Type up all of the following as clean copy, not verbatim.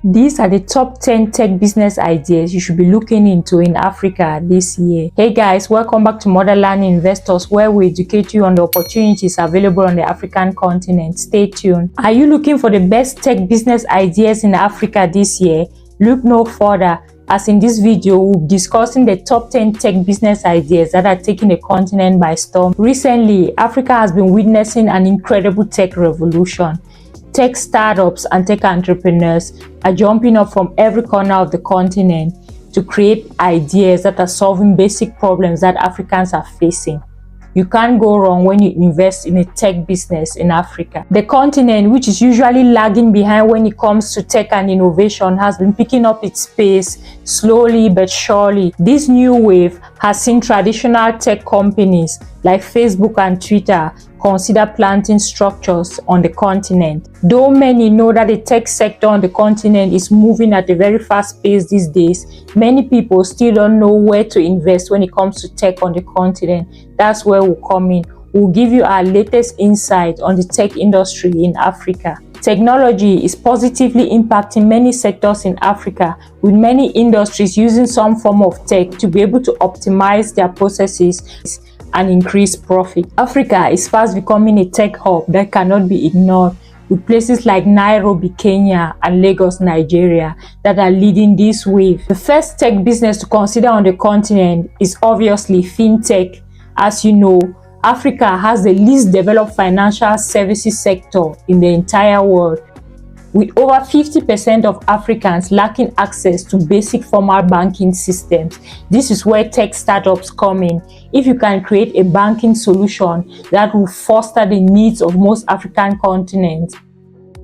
These are the top 10 tech business ideas you should be looking into in Africa this year. Hey guys, welcome back to Motherland Investors, where we educate you on the opportunities available on the African continent. Stay tuned. Are you looking for the best tech business ideas in Africa this year? Look no further, as in this video we'll be discussing the top 10 tech business ideas that are taking the continent by storm. Recently, Africa has been witnessing an incredible tech revolution. Tech startups and tech entrepreneurs are jumping up from every corner of the continent to create ideas that are solving basic problems that Africans are facing. You can't go wrong when you invest in a tech business in Africa. The continent, which is usually lagging behind when it comes to tech and innovation, has been picking up its pace slowly but surely. This new wave has seen traditional tech companies like Facebook and Twitter consider planting structures on the continent. Though many know that the tech sector on the continent is moving at a very fast pace these days, many people still don't know where to invest when it comes to tech on the continent. That's where we'll come in. We'll give you our latest insight on the tech industry in Africa. Technology is positively impacting many sectors in Africa, with many industries using some form of tech to be able to optimize their processes and increase profit. Africa is fast becoming a tech hub that cannot be ignored, with places like Nairobi, Kenya and Lagos, Nigeria that are leading this wave. The first tech business to consider on the continent is obviously fintech. As you know, Africa has the least developed financial services sector in the entire world, with over 50% of Africans lacking access to basic formal banking systems. This is where tech startups come in. If you can create a banking solution that will foster the needs of most African continents,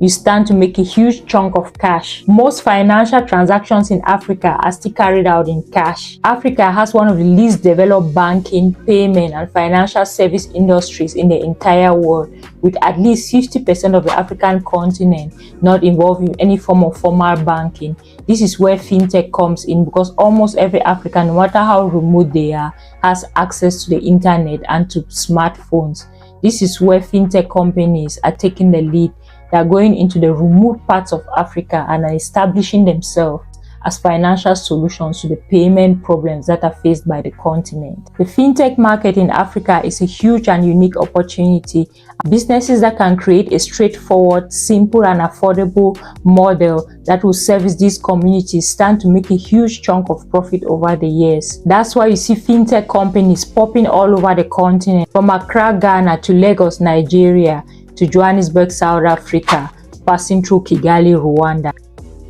you stand to make a huge chunk of cash. Most financial transactions in Africa are still carried out in cash. Africa has one of the least developed banking, payment and financial service industries in the entire world, with at least 50% of the African continent not involved in any form of formal banking. This is where fintech comes in, because almost every African, no matter how remote they are, has access to the internet and to smartphones. This is where fintech companies are taking the lead. They are going into the remote parts of Africa and are establishing themselves as financial solutions to the payment problems that are faced by the continent. The fintech market in Africa is a huge and unique opportunity. Businesses that can create a straightforward, simple and affordable model that will service these communities stand to make a huge chunk of profit over the years. That's why you see fintech companies popping all over the continent, from Accra, Ghana to Lagos, Nigeria, to Johannesburg, South Africa, passing through Kigali, Rwanda.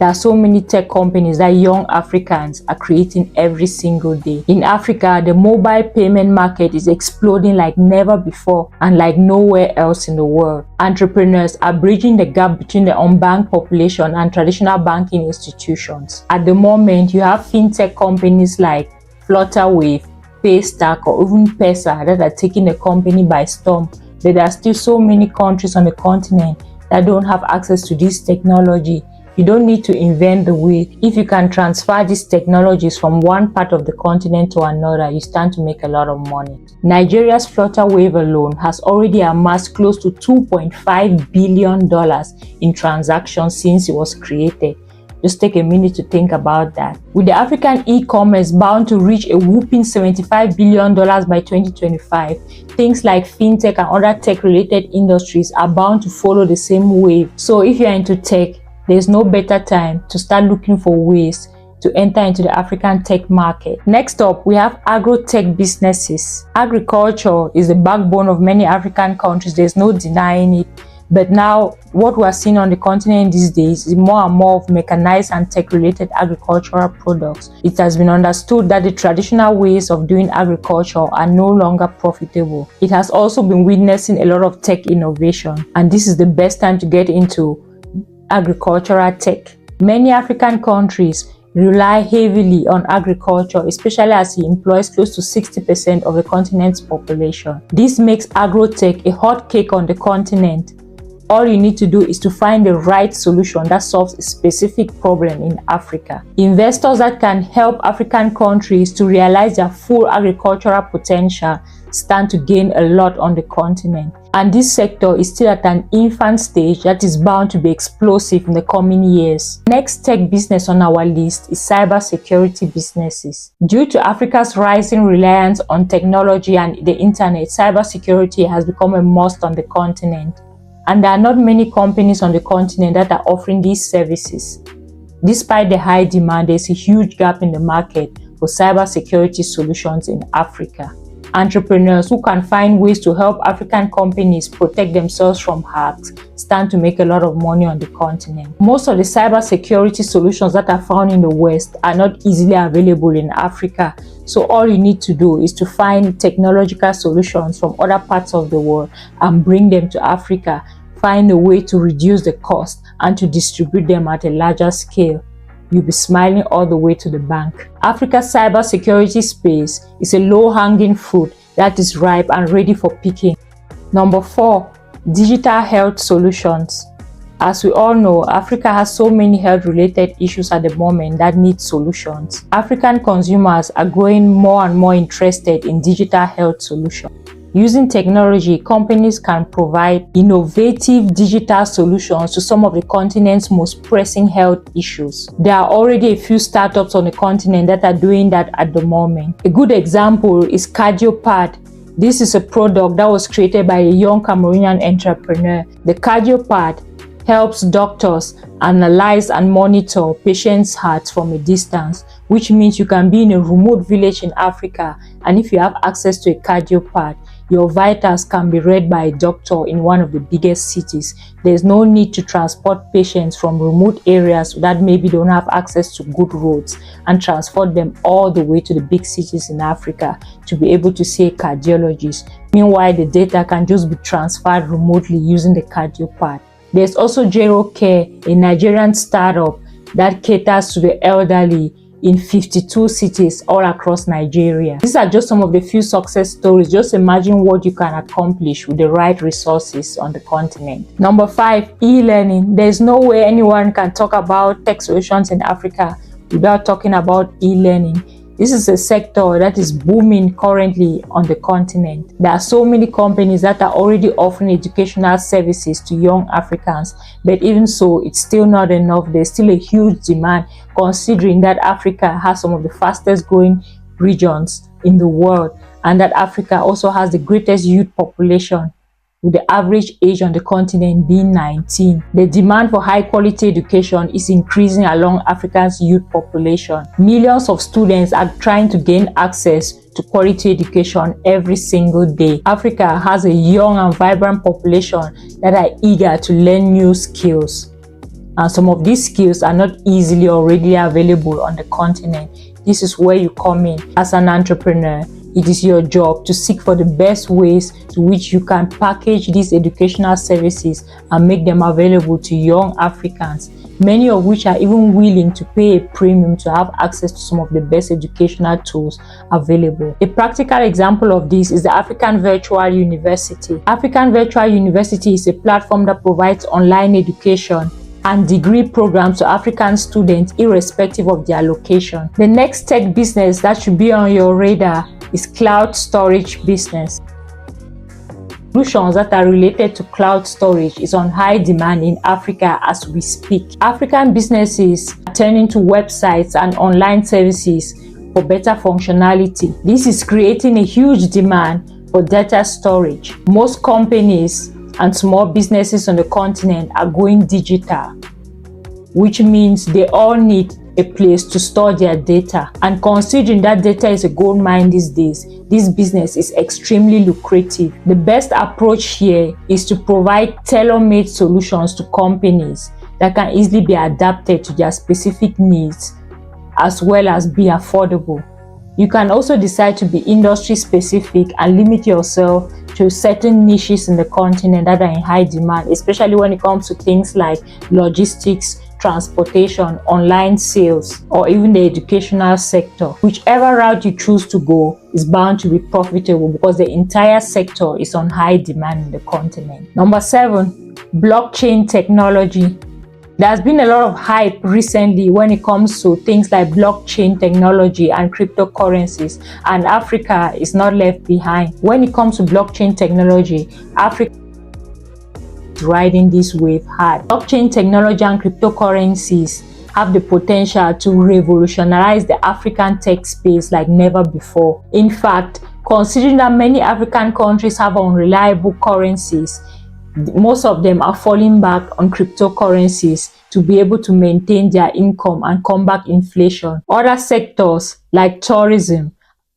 There are so many tech companies that young Africans are creating every single day. In Africa, the mobile payment market is exploding like never before and like nowhere else in the world. Entrepreneurs are bridging the gap between the unbanked population and traditional banking institutions. At the moment, you have fintech companies like Flutterwave, Paystack or even Pesa that are taking the company by storm. But there are still so many countries on the continent that don't have access to this technology. You don't need to invent the wheel. If you can transfer these technologies from one part of the continent to another, you stand to make a lot of money. Nigeria's Flutterwave alone has already amassed close to $2.5 billion in transactions since it was created. Just take a minute to think about that. With the African e-commerce bound to reach a whopping $75 billion by 2025, things like fintech and other tech-related industries are bound to follow the same wave. So if you're into tech, there's no better time to start looking for ways to enter into the African tech market. Next up, we have agro-tech businesses. Agriculture is the backbone of many African countries. There's no denying it. But now, what we're seeing on the continent these days is more and more of mechanized and tech-related agricultural products. It has been understood that the traditional ways of doing agriculture are no longer profitable. It has also been witnessing a lot of tech innovation, and this is the best time to get into agricultural tech. Many African countries rely heavily on agriculture, especially as it employs close to 60% of the continent's population. This makes agro-tech a hot cake on the continent. All you need to do is to find the right solution that solves a specific problem in Africa. Investors that can help African countries to realize their full agricultural potential stand to gain a lot on the continent. and this sector is still at an infant stage that is bound to be explosive in the coming years. Next tech business on our list is cybersecurity businesses. Due to Africa's rising reliance on technology and the internet, cybersecurity has become a must on the continent, and there are not many companies on the continent that are offering these services. Despite the high demand, there's a huge gap in the market for cybersecurity solutions in Africa. Entrepreneurs who can find ways to help African companies protect themselves from hacks stand to make a lot of money on the continent. Most of the cybersecurity solutions that are found in the West are not easily available in Africa, so all you need to do is to find technological solutions from other parts of the world and bring them to Africa, find a way to reduce the cost and to distribute them at a larger scale. You'll be smiling all the way to the bank. Africa's cybersecurity space is a low-hanging fruit that is ripe and ready for picking. Number 4, digital health solutions. As we all know, Africa has so many health-related issues at the moment that need solutions. African consumers are growing more and more interested in digital health solutions. Using technology, companies can provide innovative digital solutions to some of the continent's most pressing health issues. There are already a few startups on the continent that are doing that at the moment. A good example is CardioPad. This is a product that was created by a young Cameroonian entrepreneur. The CardioPad helps doctors analyze and monitor patients' hearts from a distance, which means you can be in a remote village in Africa, and if you have access to a CardioPad, your vitals can be read by a doctor in one of the biggest cities. There's no need to transport patients from remote areas that maybe don't have access to good roads and transport them all the way to the big cities in Africa to be able to see a cardiologist. Meanwhile, the data can just be transferred remotely using the CardioPad. There's also Gero Care, a Nigerian startup that caters to the elderly in 52 cities all across Nigeria. These are just some of the few success stories. Just imagine what you can accomplish with the right resources on the continent. Number 5, e-learning. There's no way anyone can talk about tech solutions in Africa without talking about e-learning. This is a sector that is booming currently on the continent. There are so many companies that are already offering educational services to young Africans, but even so, it's still not enough. There's still a huge demand, considering that Africa has some of the fastest growing regions in the world, and that Africa also has the greatest youth population, with the average age on the continent being 19. The demand for high quality education is increasing along Africa's youth population. Millions of students are trying to gain access to quality education every single day. Africa has a young and vibrant population that are eager to learn new skills. And some of these skills are not easily or readily available on the continent. This is where you come in. As an entrepreneur, it is your job to seek for the best ways to which you can package these educational services and make them available to young Africans, many of which are even willing to pay a premium to have access to some of the best educational tools available. A practical example of this is the African Virtual University. African Virtual University is a platform that provides online education and degree programs to African students irrespective of their location. The next tech business that should be on your radar is cloud storage business. Solutions that are related to cloud storage is on high demand in Africa as we speak. African businesses are turning to websites and online services for better functionality. This is creating a huge demand for data storage. Most companies and small businesses on the continent are going digital, which means they all need a place to store their data. And considering that data is a gold mine these days, this business is extremely lucrative. The best approach here is to provide tailor-made solutions to companies that can easily be adapted to their specific needs, as well as be affordable. You can also decide to be industry specific and limit yourself to certain niches in the continent that are in high demand, especially when it comes to things like logistics, transportation, online sales, or even the educational sector. Whichever route you choose to go is bound to be profitable because the entire sector is on high demand in the continent. Number 7, blockchain technology. There's been a lot of hype recently when it comes to things like blockchain technology and cryptocurrencies, and Africa is not left behind. When it comes to blockchain technology, Africa is riding this wave hard. Blockchain technology and cryptocurrencies have the potential to revolutionize the African tech space like never before. In fact, considering that many African countries have unreliable currencies, most of them are falling back on cryptocurrencies to be able to maintain their income and combat inflation. Other sectors like tourism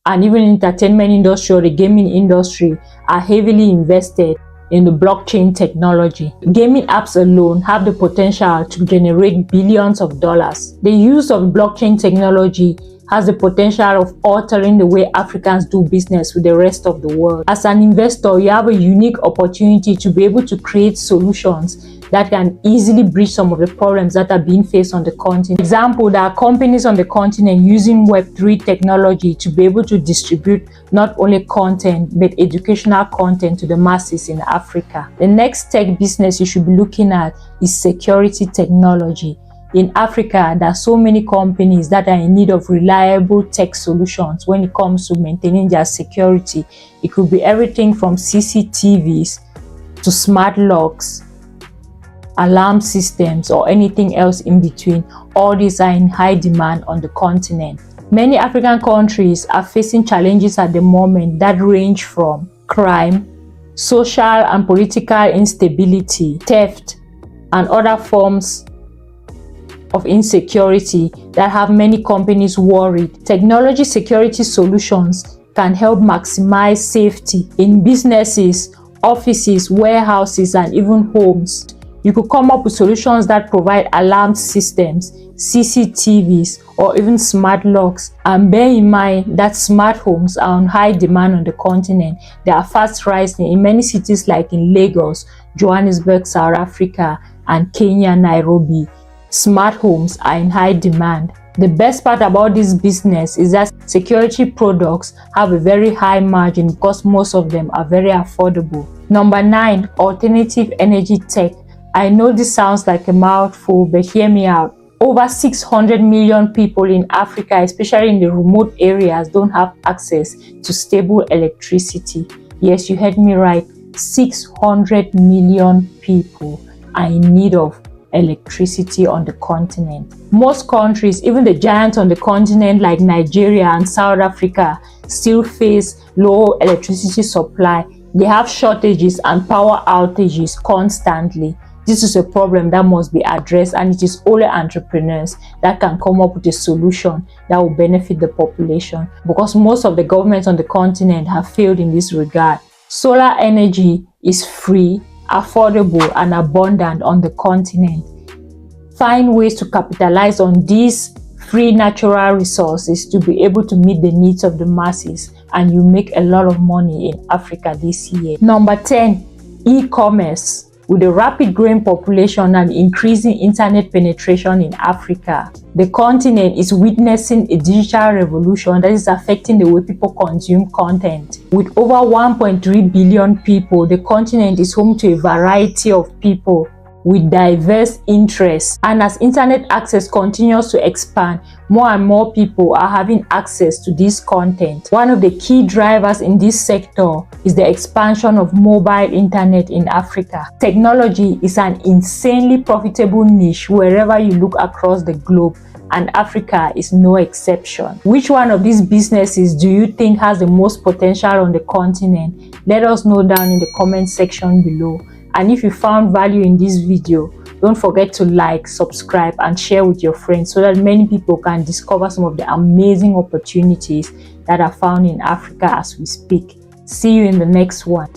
and even entertainment industry or the gaming industry are heavily invested in the blockchain technology. Gaming apps alone have the potential to generate billions of dollars. The use of blockchain technology has the potential of altering the way Africans do business with the rest of the world. As an investor, you have a unique opportunity to be able to create solutions that can easily bridge some of the problems that are being faced on the continent. For example, there are companies on the continent using Web3 technology to be able to distribute not only content but educational content to the masses in Africa. The next tech business you should be looking at is security technology. In Africa, there are so many companies that are in need of reliable tech solutions when it comes to maintaining their security. It could be everything from CCTVs to smart locks, alarm systems, or anything else in between. All these are in high demand on the continent. Many African countries are facing challenges at the moment that range from crime, social and political instability, theft, and other forms of insecurity that have many companies worried. Technology security solutions can help maximize safety in businesses, offices, warehouses, and even homes. You could come up with solutions that provide alarm systems, CCTVs, or even smart locks. And bear in mind that smart homes are on high demand on the continent. They are fast rising in many cities like in Lagos, Johannesburg, South Africa, and Kenya, Nairobi. Smart homes are in high demand. The best part about this business is that security products have a very high margin because most of them are very affordable. Number 9, alternative energy tech. I know this sounds like a mouthful, but hear me out. Over 600 million people in Africa, especially in the remote areas, don't have access to stable electricity. Yes, you heard me right. 600 million people are in need of electricity on the continent. Most countries, even the giants on the continent like Nigeria and South Africa, still face low electricity supply. They have shortages and power outages constantly. This is a problem that must be addressed, and it is only entrepreneurs that can come up with a solution that will benefit the population, because most of the governments on the continent have failed in this regard. Solar energy is free, affordable, and abundant on the continent. Find ways to capitalize on these free natural resources to be able to meet the needs of the masses, and you make a lot of money in Africa this year. Number 10, e-commerce. With a rapid growing population and increasing internet penetration in Africa, the continent is witnessing a digital revolution that is affecting the way people consume content. With over 1.3 billion people, the continent is home to a variety of people with diverse interests. And as internet access continues to expand, more and more people are having access to this content. One of the key drivers in this sector is the expansion of mobile internet in Africa. Technology is an insanely profitable niche wherever you look across the globe, and Africa is no exception. Which one of these businesses do you think has the most potential on the continent? Let us know down in the comment section below. And if you found value in this video, don't forget to like, subscribe, and share with your friends so that many people can discover some of the amazing opportunities that are found in Africa as we speak. See you in the next one.